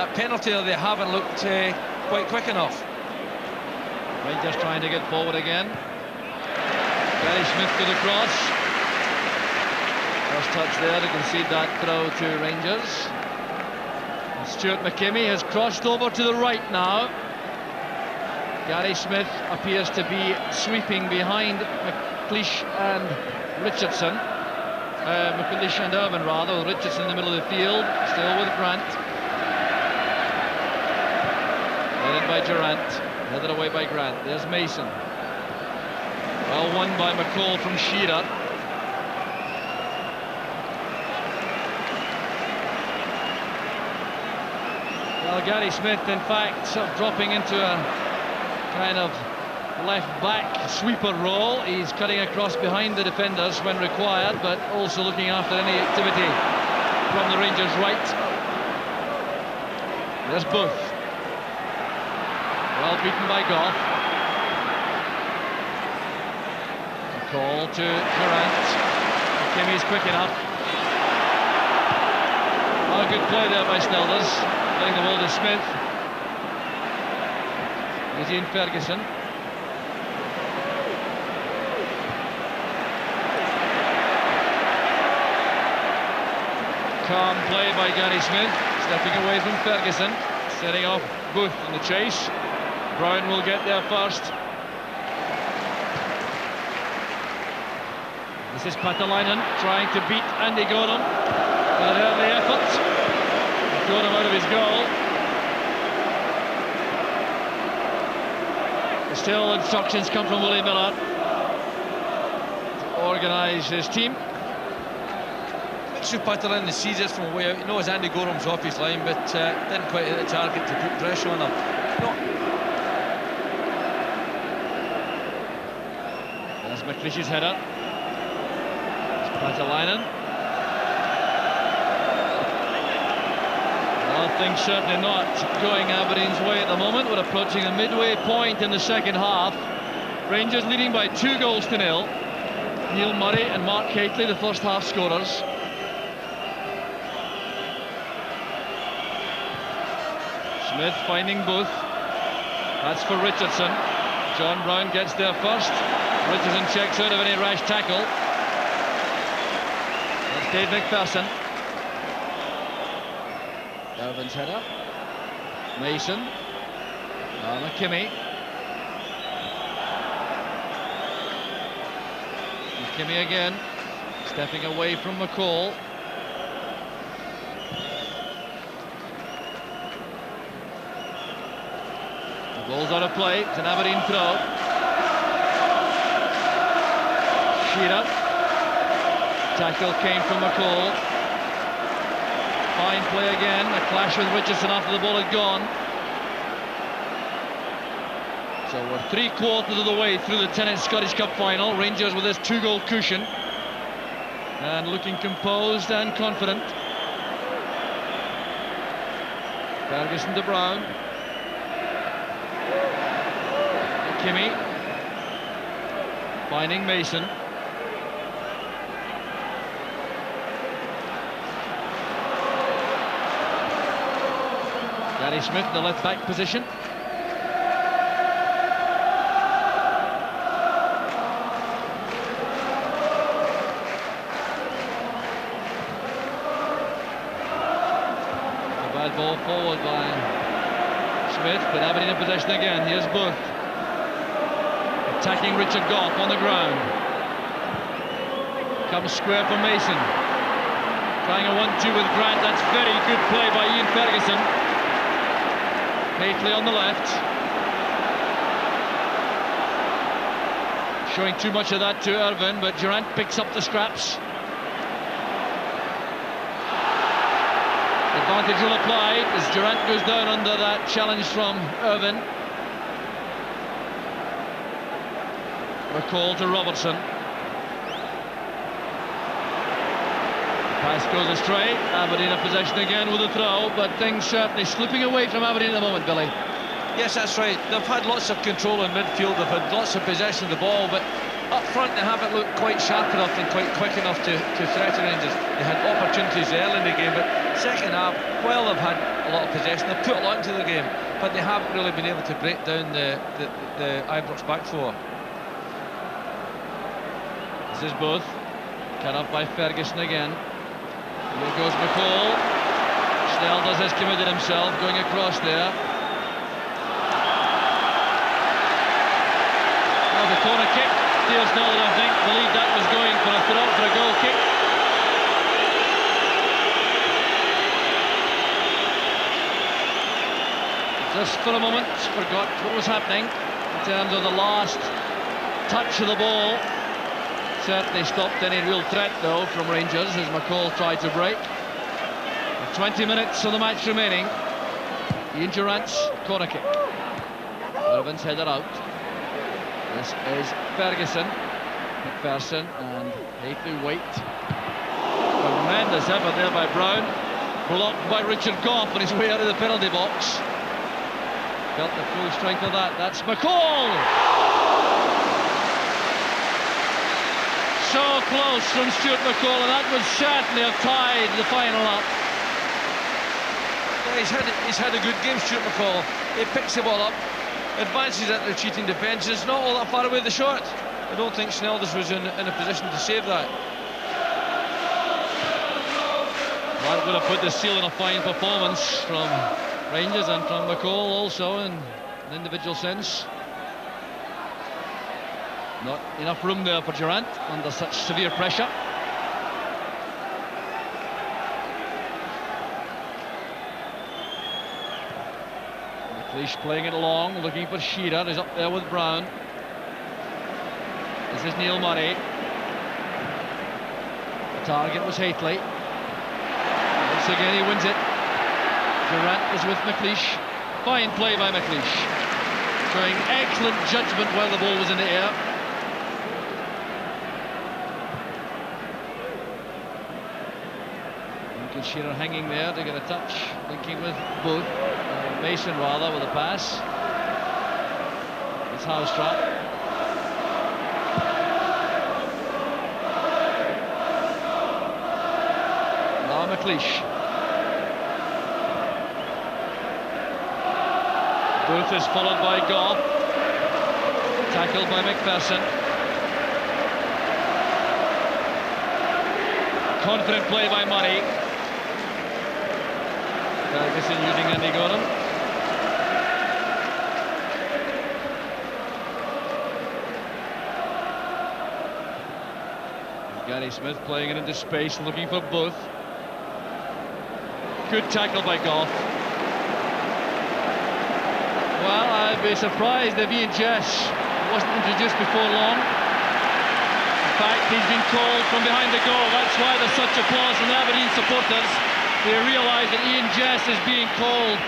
That penalty, they haven't looked quite quick enough. Rangers trying to get forward again. Gary Smith to the cross. First touch there to concede that throw to Rangers. And Stuart McKimmie has crossed over to the right now. Gary Smith appears to be sweeping behind McLeish and Richardson. McLeish and Irvine rather, with Richardson in the middle of the field, still with Grant. Led in by Durant, headed away by Grant. There's Mason. Well won by McCall from Shearer. Well, Gary Smith, in fact, sort of dropping into a kind of left-back sweeper role. He's cutting across behind the defenders when required, but also looking after any activity from the Rangers' right. There's Booth. Well beaten by Goff. A call to Durant. Kimmy's quick enough. Oh, good play there by Snelders. Playing the ball to Smith. Eugene Ferguson. Calm play by Gary Smith. Stepping away from Ferguson. Setting off Booth in the chase. Brown will get there first. This is Patalainen trying to beat Andy Gorham with an early effort. Got him out of his goal. Still instructions come from Willie Miller to organise his team. Makes sure Patalainen sees it from way out. He knows Andy Gorham's off his line, but didn't quite hit the target to put pressure on him. There's McLeish's header. It's Patalainen. Well, things certainly not going Aberdeen's way at the moment. We're approaching the midway point in the second half. Rangers leading by 2-0. Neil Murray and Mark Hateley, the first half scorers. Smith finding Booth. That's for Richardson. John Brown gets there first. Richardson checks out of any rash tackle. That's Dave McPherson. Irvin's header. Mason. McKimmie. McKimmie again. Stepping away from McCall. The ball's out of play. It's an Aberdeen throw. Shearer. Tackle came from McCall. Fine play again. A clash with Richardson after the ball had gone. So we're 3/4 of the way through the Tennent Scottish Cup final. Rangers with this 2-goal cushion. And looking composed and confident. Ferguson to Brown. McKimmie. Finding Mason. Gary Smith in the left back position. A bad ball forward by Smith, but Aberdeen in possession again. Here's Booth. Attacking Richard Goff on the ground. Comes square for Mason. Trying a 1-2 with Grant. That's very good play by Ian Ferguson. Hateley on the left. Showing too much of that to Irvine, but Durant picks up the scraps. Advantage will apply as Durant goes down under that challenge from Irvine. McCall to Robertson. Pass goes astray. Aberdeen in possession again with a throw, but things certainly slipping away from Aberdeen at the moment, Billy. Yes, that's right. They've had lots of control in midfield. They've had lots of possession of the ball, but up front they haven't looked quite sharp enough and quite quick enough to threaten Rangers. They had opportunities early in the game, but second half, while they've had a lot of possession. They've put a lot into the game, but they haven't really been able to break down the Ibrox back four. This is Booth, cut off by Ferguson again. Here goes McCall. Snell has committed himself, going across there. Oh, the corner kick. Theo Snell, I think, believed that was going for a goal kick. Just for a moment, forgot what was happening in terms of the last touch of the ball. Certainly stopped any real threat, though, from Rangers as McCall tried to break. With 20 minutes of the match remaining, Ian Durrant's corner kick. Irvin's headed out. This is Ferguson. McPherson and Haythornthwaite. Tremendous effort there by Brown. Blocked by Richard Gough on his way out of the penalty box. Felt the full strength of that. That's McCall! So close from Stuart McCall, and that would certainly have tied the final up. Yeah, he's had a good game, Stuart McCall. He picks the ball up, advances at the retreating defence. It's not all that far away the shot. I don't think Snelders was in a position to save that. That would have put the seal on a fine performance from Rangers and from McCall also in an individual sense. Not enough room there for Durrant under such severe pressure. McLeish playing it along, looking for Shearer. He's up there with Brown. This is Neil Murray. The target was Haitley. Once again he wins it. Durrant is with McLeish. Fine play by McLeish. Showing excellent judgment while the ball was in the air. Shearer hanging there to get a touch, linking with Booth, Mason rather, with a pass. It's Housetrap. Now McLeish. Booth is followed by Gough. Tackled by McPherson. Confident play by Murray. Ferguson using Andy Gordon. Gary Smith playing it into space, looking for Booth. Good tackle by Gough. Well, I'd be surprised if Ian Jess wasn't introduced before long. In fact, he's been called from behind the goal. That's why there's such applause from the Aberdeen supporters. They realise that Ian Jess is being called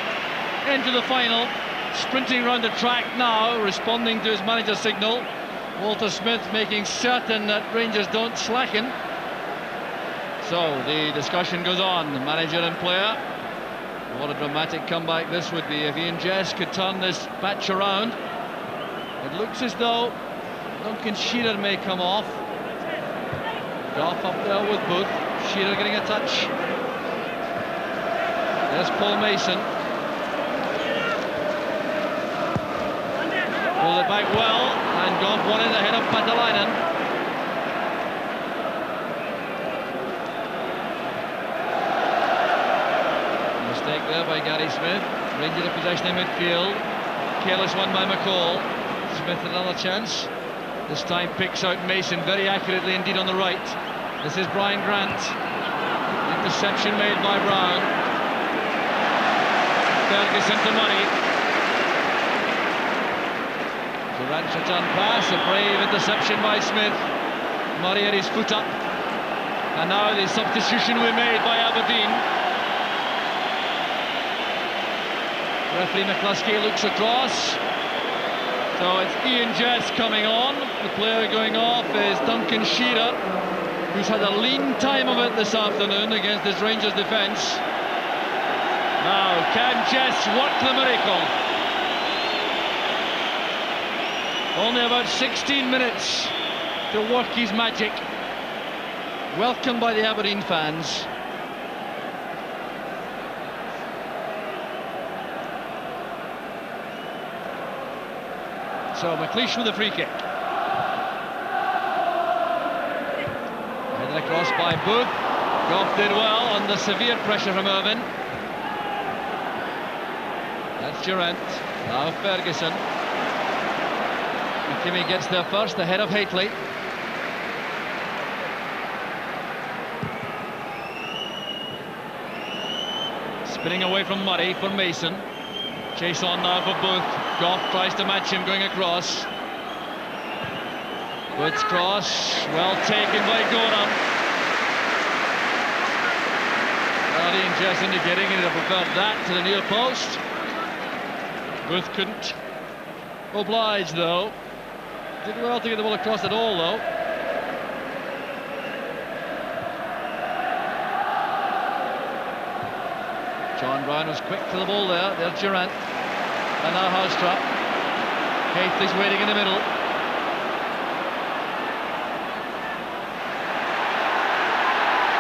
into the final, sprinting around the track now, responding to his manager's signal. Walter Smith making certain that Rangers don't slacken. So the discussion goes on, the manager and player. What a dramatic comeback this would be if Ian Jess could turn this match around. It looks as though Duncan Shearer may come off. Gough up there with Booth. Shearer getting a touch. There's Paul Mason. Pulled it back well, and Gough won it ahead of Patalainen. Mistake there by Gary Smith. Ranger of possession in midfield. Careless one by McCall. Smith another chance. This time picks out Mason very accurately indeed on the right. This is Brian Grant. Interception made by Brown. Ferguson to Murray. Durrant's return pass, a brave interception by Smith. Murray had his foot up. And now the substitution we made by Aberdeen. Referee McCluskey looks across. So it's Ian Jess coming on. The player going off is Duncan Shearer, who's had a lean time of it this afternoon against his Rangers defence. Now, can Jess work the miracle? Only about 16 minutes to work his magic. Welcomed by the Aberdeen fans. So McLeish with the free kick. Headed across by Booth. Goff did well under severe pressure from Irvine. That's Durant. Now Ferguson. McKimmie gets there first, ahead of Haitley. Spinning away from Murray for Mason. Chase on now for Booth. Goff tries to match him going across. Booth's cross, well taken by Gorham. Aberdeen just indicating he'd have preferred that to the near post. Booth couldn't oblige though. Did well to get the ball across at all though. John Brown was quick to the ball there. There's Durant. And now Housetrap. Haitley's waiting in the middle.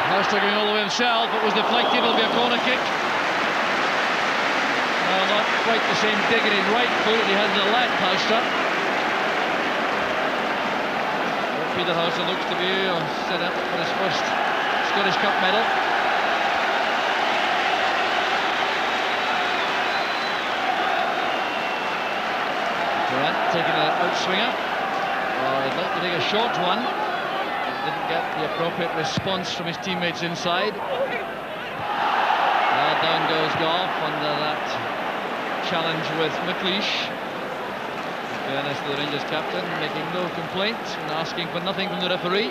Housetrap going all the way himself, but was deflected. It'll be a corner kick. Well, not quite the same dig in his right foot that he had in the left, Housetrap. Peter Houser looks to be set up for his first Scottish Cup medal. Durant taking an outswinger. Oh, he'd like to take a short one. Didn't get the appropriate response from his teammates inside. Down goes Goff under that challenge with McLeish. In fairness to the Rangers captain, making no complaint and asking for nothing from the referee.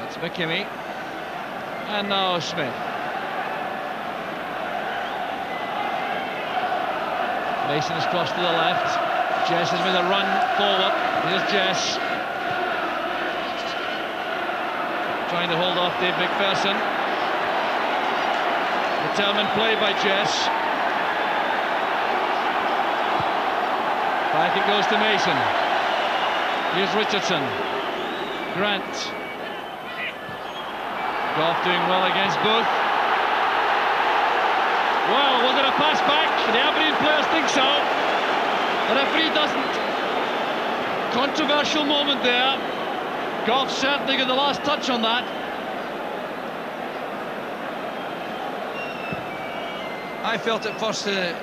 That's McKimmie. And now Smith. Mason has crossed to the left. Jess has made a run forward. Here's Jess. Trying to hold off Dave McPherson. Determined play by Jess. Back it goes to Mason. Here's Richardson. Grant. Goff doing well against Booth. Well, was it a pass back? The Aberdeen players think so. The referee doesn't. Controversial moment there. Goff certainly got the last touch on that. I felt at first in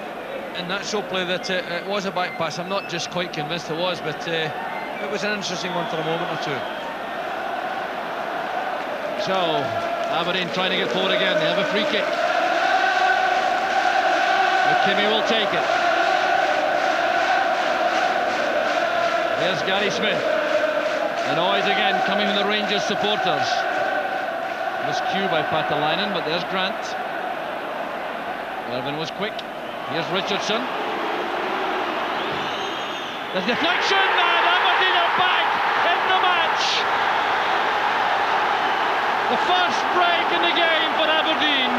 that show play that it was a back pass. I'm not just quite convinced it was, but it was an interesting one for a moment or two. So, Aberdeen trying to get forward again. They have a free kick. McKimmie will take it. There's Gary Smith. The noise again coming from the Rangers supporters. Miscue by Patalainen, but there's Grant. Irvine was quick. Here's Richardson. There's deflection, and Aberdeen are back in the match. The first break in the game for Aberdeen.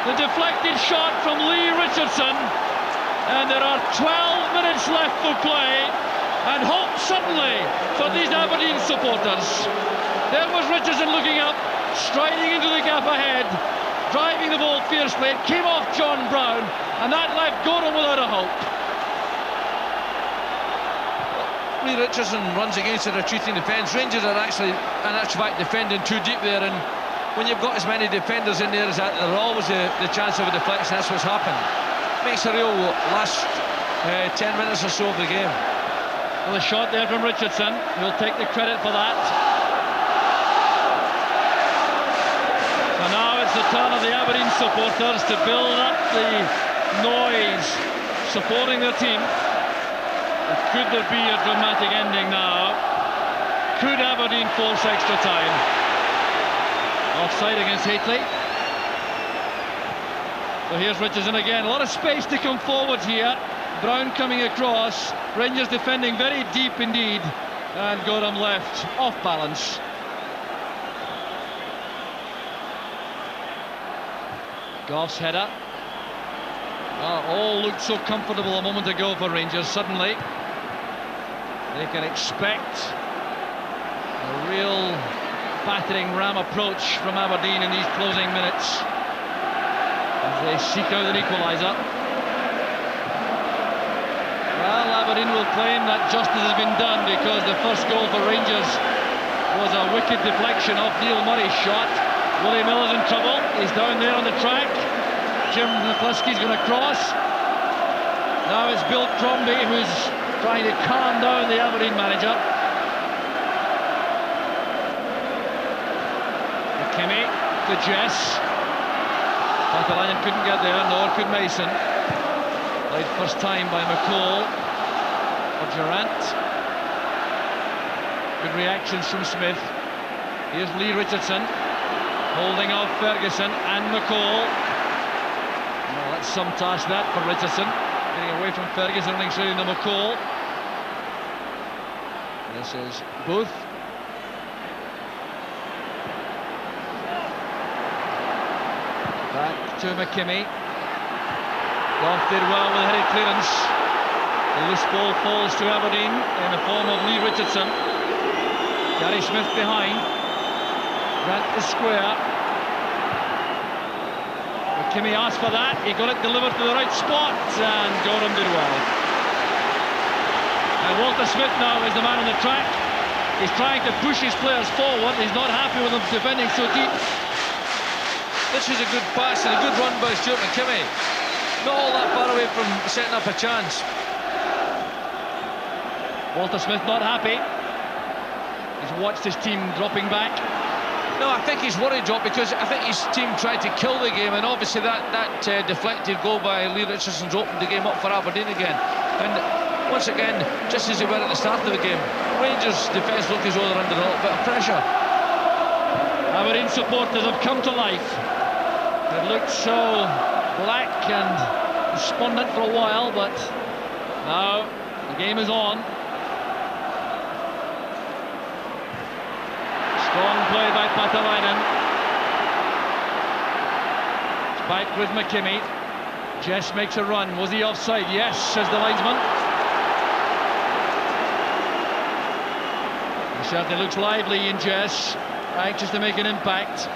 The deflected shot from Lee Richardson, and there are 12 minutes left for play, and hope suddenly for these Aberdeen supporters. There was Richardson looking up, striding into the gap ahead, driving the ball fiercely. It came off John Brown, and that left Gorham without a hope. Lee Richardson runs against a retreating defence. Rangers are actually, in actual fact, defending too deep there, and when you've got as many defenders in there as that, there's always the chance of a deflection. That's what's happened. Makes a real last 10 minutes or so of the game. Well, a shot there from Richardson. He'll take the credit for that. So now it's the turn of the Aberdeen supporters to build up the noise, supporting their team. And could there be a dramatic ending now? Could Aberdeen force extra time? Offside against Haitley. So here's Richardson again. A lot of space to come forward here. Brown coming across. Rangers defending very deep indeed. And Gorham left off balance. Goff's header. All looked so comfortable a moment ago for Rangers. Suddenly they can expect a real battering ram approach from Aberdeen in these closing minutes as they seek out an equaliser. Well, Aberdeen will claim that justice has been done because the first goal for Rangers was a wicked deflection off Neil Murray's shot. Willie Miller's in trouble. He's down there on the track. Jim McCluskey's going to cross. Now it's Bill Crombie who's trying to calm down the Aberdeen manager. McKimmie to Jess. Patalainen couldn't get there, nor could Mason. Played first time by McCall or Durant. Good reactions from Smith. Here's Lee Richardson holding off Ferguson and McCall. Well, that's some task that for Richardson. Getting away from Ferguson, running straight into McCall. This is Booth. Back to McKimmie. Goff did well with a headed clearance. The loose ball falls to Aberdeen in the form of Lee Richardson. Gary Smith behind. Grant is square. McKimmie asked for that. He got it delivered to the right spot, and Gorham did well. And Walter Smith now is the man on the track. He's trying to push his players forward. He's not happy with them defending so deep. This is a good pass and a good run by Stuart McKimmie. Not all that far away from setting up a chance. Walter Smith not happy. He's watched his team dropping back. No, I think he's worried, Jock, because I think his team tried to kill the game, and obviously that deflected goal by Lee Richardson's opened the game up for Aberdeen again. And once again, just as they were at the start of the game, Rangers' defence look as though they're under a little bit of pressure. Aberdeen supporters have come to life. It looked so black and despondent for a while, but now the game is on. Strong play by Patalainen. It's back with McKimmie. Jess makes a run. Was he offside? Yes, says the linesman. He certainly looks lively in Jess, anxious to make an impact.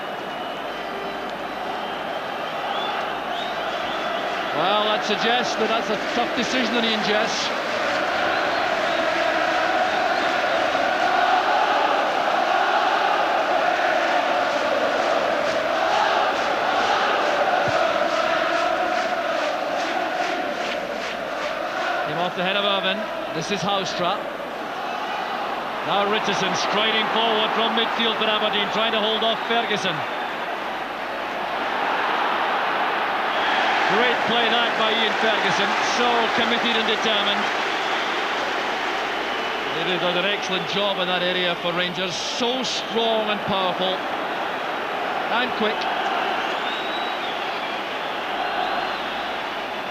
Well, that suggests that that's a tough decision on Ian Jess. Came off the head of Irvin. This is Houstra. Now Richardson striding forward from midfield for Aberdeen, trying to hold off Ferguson. Great play that by Ian Ferguson, so committed and determined. They did an excellent job in that area for Rangers, so strong and powerful and quick.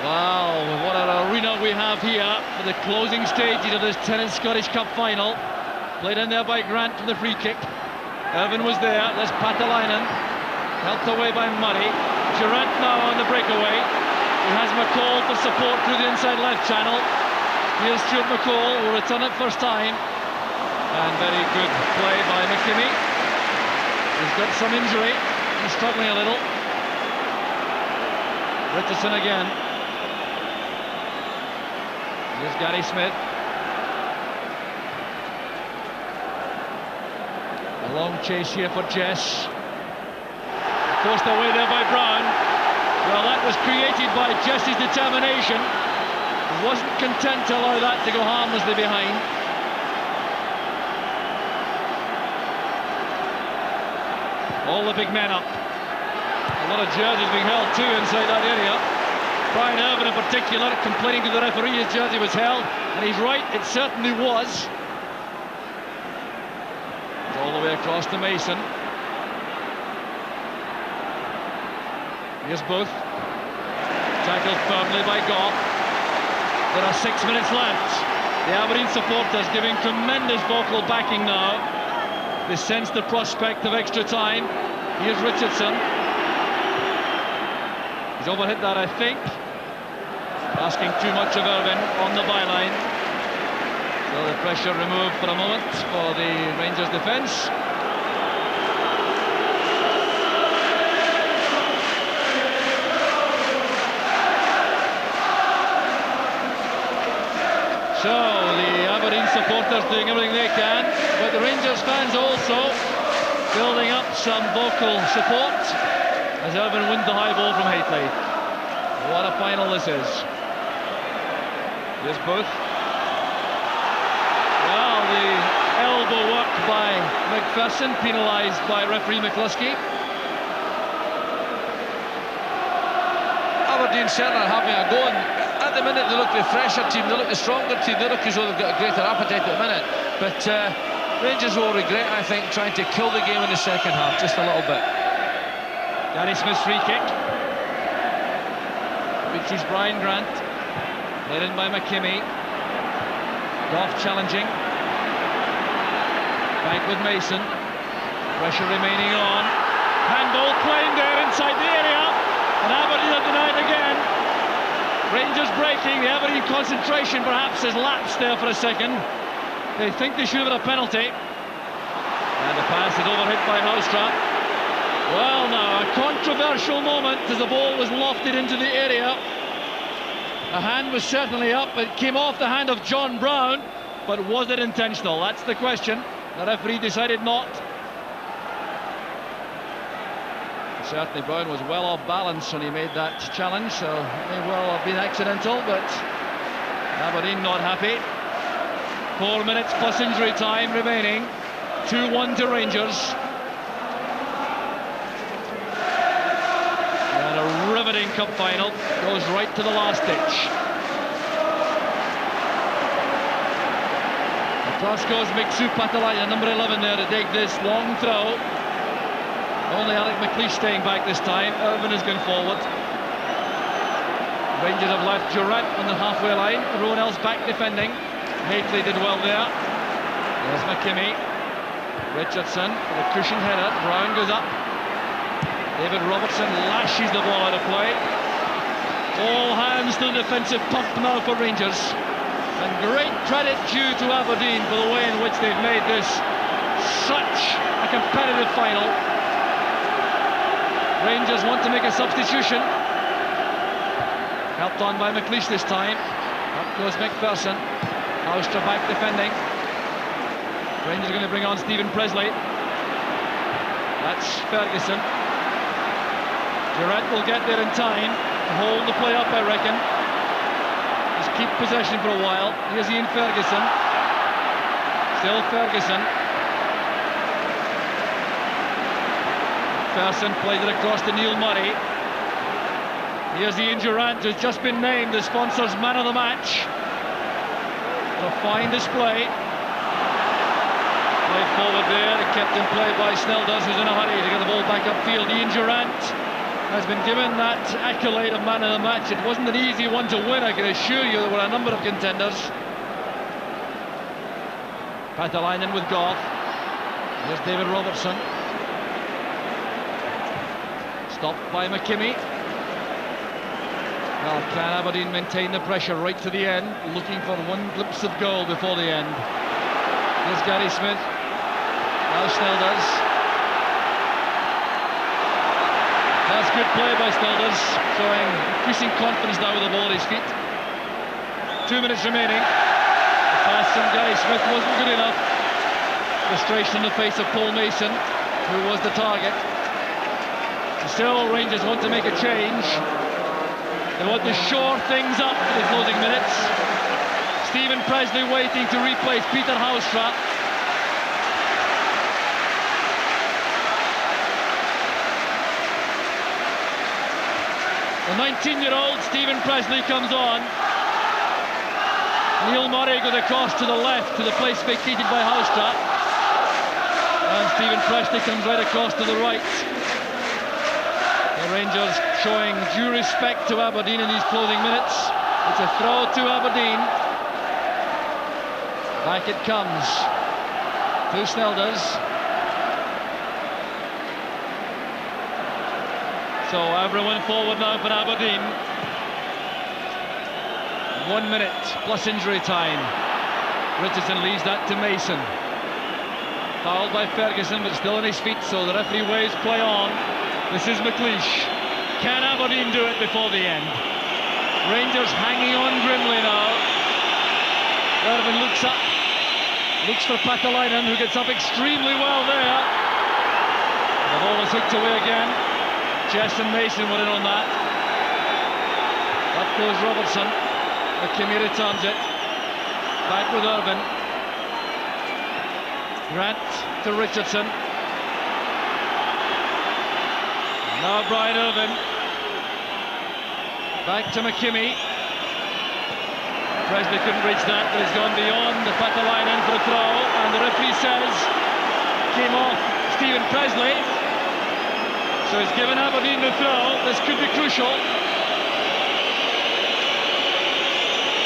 Wow, what an arena we have here for the closing stages of this Tennent Scottish Cup final. Played in there by Grant from the free kick. Irvin was there, there's Patalainen, helped away by Murray. Durant now on the breakaway. He has McCall for support through the inside left channel. Here's Stuart McCall, will return it first time. And very good play by McKimmie. He's got some injury. He's struggling a little. Richardson again. Here's Gary Smith. A long chase here for Jess. Forced away there by Brown. Well, that was created by Jess's determination. He wasn't content to allow that to go harmlessly behind. All the big men up. A lot of jerseys being held too inside that area. Brian Irvin in particular complaining to the referee his jersey was held, and he's right, it certainly was. It's all the way across to Mason. Here's Booth. Tackled firmly by Goff. There are 6 minutes left. The Aberdeen supporters giving tremendous vocal backing now. They sense the prospect of extra time. Here's Richardson. He's overhit that, I think. Asking too much of Irvin on the byline. So the pressure removed for a moment for the Rangers defence. supporters doing everything they can, but the Rangers fans also building up some vocal support as Irvine wins the high ball from Haitley. What a final this is. Here's Booth. Well, the elbow work by McPherson, penalised by referee McCluskey. Aberdeen certainly are having a go, and at the minute they look the fresher team, they look the stronger team. They look as though they've got a greater appetite at the minute, but Rangers will regret, I think, trying to kill the game in the second half just a little bit. Gary Smith's free kick reaches Brian Grant, led in by McKimmie. Goff challenging, back with Mason, pressure remaining on, handball claimed there inside the area, and Aberdeen are denied again. Rangers breaking, the Aberdeen concentration perhaps has lapsed there for a second. They think they should have had a penalty, and the pass is overhit by Housetrap. Well, now a controversial moment as the ball was lofted into the area. A hand was certainly up. It came off the hand of John Brown, but was it intentional? That's the question. The referee decided not. Certainly Brown was well off balance when he made that challenge, so it may well have been accidental, but Aberdeen not happy. 4 minutes plus injury time remaining. 2-1 to Rangers. And a riveting cup final goes right to the last ditch. Glasgow's Miksu Patalainen, number 11 there to dig this long throw. Only Alec McLeish staying back this time. Irvine has gone forward. Rangers have left Durant on the halfway line. Ronell's back defending. Haitley did well there. There's McKimmie. Richardson with a cushioned header. Brown goes up. David Robertson lashes the ball out of play. All hands to the defensive pump now for Rangers. And great credit due to Aberdeen for the way in which they've made this such a competitive final. Rangers want to make a substitution. Helped on by McLeish this time. Up goes McPherson. Houstra back defending. Rangers are going to bring on Stephen Presley. That's Ferguson. Durant will get there in time to hold the play up, I reckon. Just keep possession for a while. Here's Ian Ferguson. Still Ferguson. McPherson plays it across to Neil Murray. Here's Ian Durant, who's just been named the sponsor's man of the match. A fine display. Played forward there, kept in play by Snelders, who's in a hurry to get the ball back upfield. Ian Durant has been given that accolade of man of the match. It wasn't an easy one to win, I can assure you. There were a number of contenders. Patalainen with Goff. Here's David Robertson. Stopped by McKimmie. Well, can Aberdeen maintain the pressure right to the end, looking for one glimpse of goal before the end? Here's Gary Smith. Now Snelders. That's good play by Snelders, showing increasing confidence now with the ball at his feet. 2 minutes remaining. The pass from Gary Smith wasn't good enough. Frustration in the face of Paul Mason, who was the target. Still, Rangers want to make a change. They want to shore things up for the closing minutes. Stephen Presley waiting to replace Peter Housetrap. The 19-year-old Stephen Presley comes on. Neil Murray goes across to the left to the place vacated by Housetrap. And Stephen Presley comes right across to the right. The Rangers showing due respect to Aberdeen in these closing minutes. It's a throw to Aberdeen. Back it comes to Snelders. So everyone forward now for Aberdeen. 1 minute plus injury time. Richardson leaves that to Mason. Fouled by Ferguson, but still on his feet, so the referee waves play on. This is McLeish. Can Aberdeen do it before the end? Rangers hanging on grimly now. Irvine looks up. Looks for Patalainen, who gets up extremely well there. The ball is hooked away again. Jess and Mason were in on that. Up goes Robertson. McKimmie returns it. Back with Irvin. Grant to Richardson. Now Brian Irvin. Back to McKimmie. Presley couldn't reach that, but he's gone beyond the Patalainen for a throw, and the referee says came off Stephen Presley. So he's given Aberdeen the throw. This could be crucial.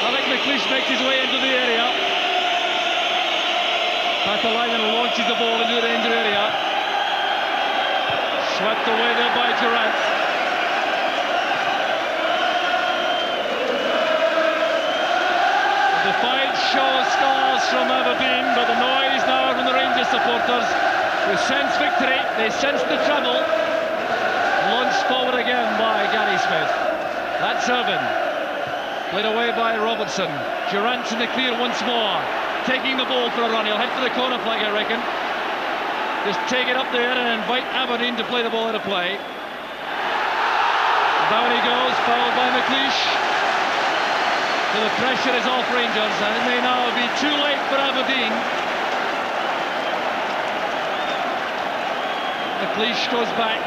Alec McLeish makes his way into the area. Patalainen launches the ball into the Ranger area. Swept away there by Durant. The defiant show of scars from Aberdeen, but the noise now from the Rangers supporters who sense victory. They sense the treble. Launched forward again by Gary Smith. That's Irvin. Played away by Robertson. Durant's in the clear once more. Taking the ball for a run. He'll head for the corner flag, I reckon. Just take it up there and invite Aberdeen to play the ball out of play. Down he goes, fouled by McLeish. So the pressure is off Rangers, and it may now be too late for Aberdeen. McLeish goes back.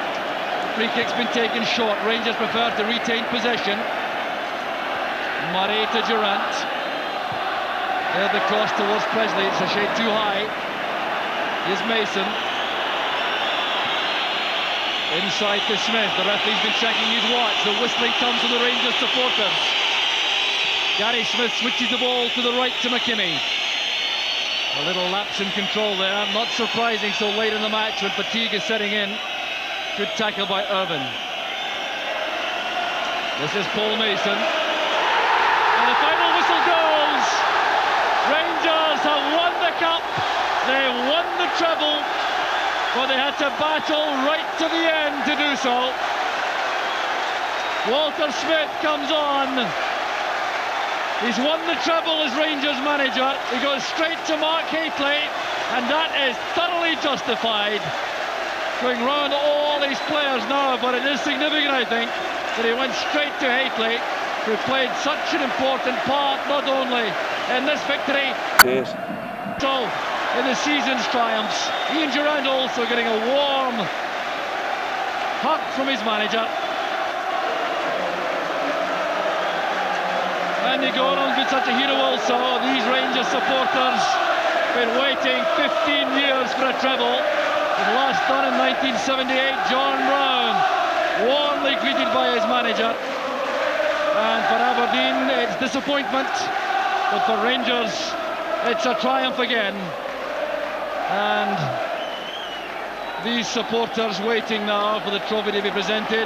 Free kick's been taken short. Rangers prefer to retain possession. Murray to Durant. There the cross towards Presley. It's a shade too high. Here's Mason. Inside to Smith. The referee's been checking his watch. The whistling comes from the Rangers supporters. Gary Smith switches the ball to the right to McKimmie. A little lapse in control there. Not surprising so late in the match when fatigue is setting in. Good tackle by Irvin. This is Paul Mason. And the final whistle goes. Rangers have won the cup. They won the treble. But they had to battle right to the end to do so. Walter Smith comes on. He's won the treble as Rangers manager. He goes straight to Mark Hateley, and that is thoroughly justified. Going round all these players now, but it is significant, I think, that he went straight to Hateley, who played such an important part, not only in this victory, so in the season's triumphs. Ian Durant also getting a warm hug from his manager. Andy Gordon's been such a hero also. These Rangers supporters been waiting 15 years for a treble. It last done in 1978. John Brown warmly greeted by his manager. And for Aberdeen it's disappointment, but for Rangers it's a triumph again. And these supporters waiting now for the trophy to be presented.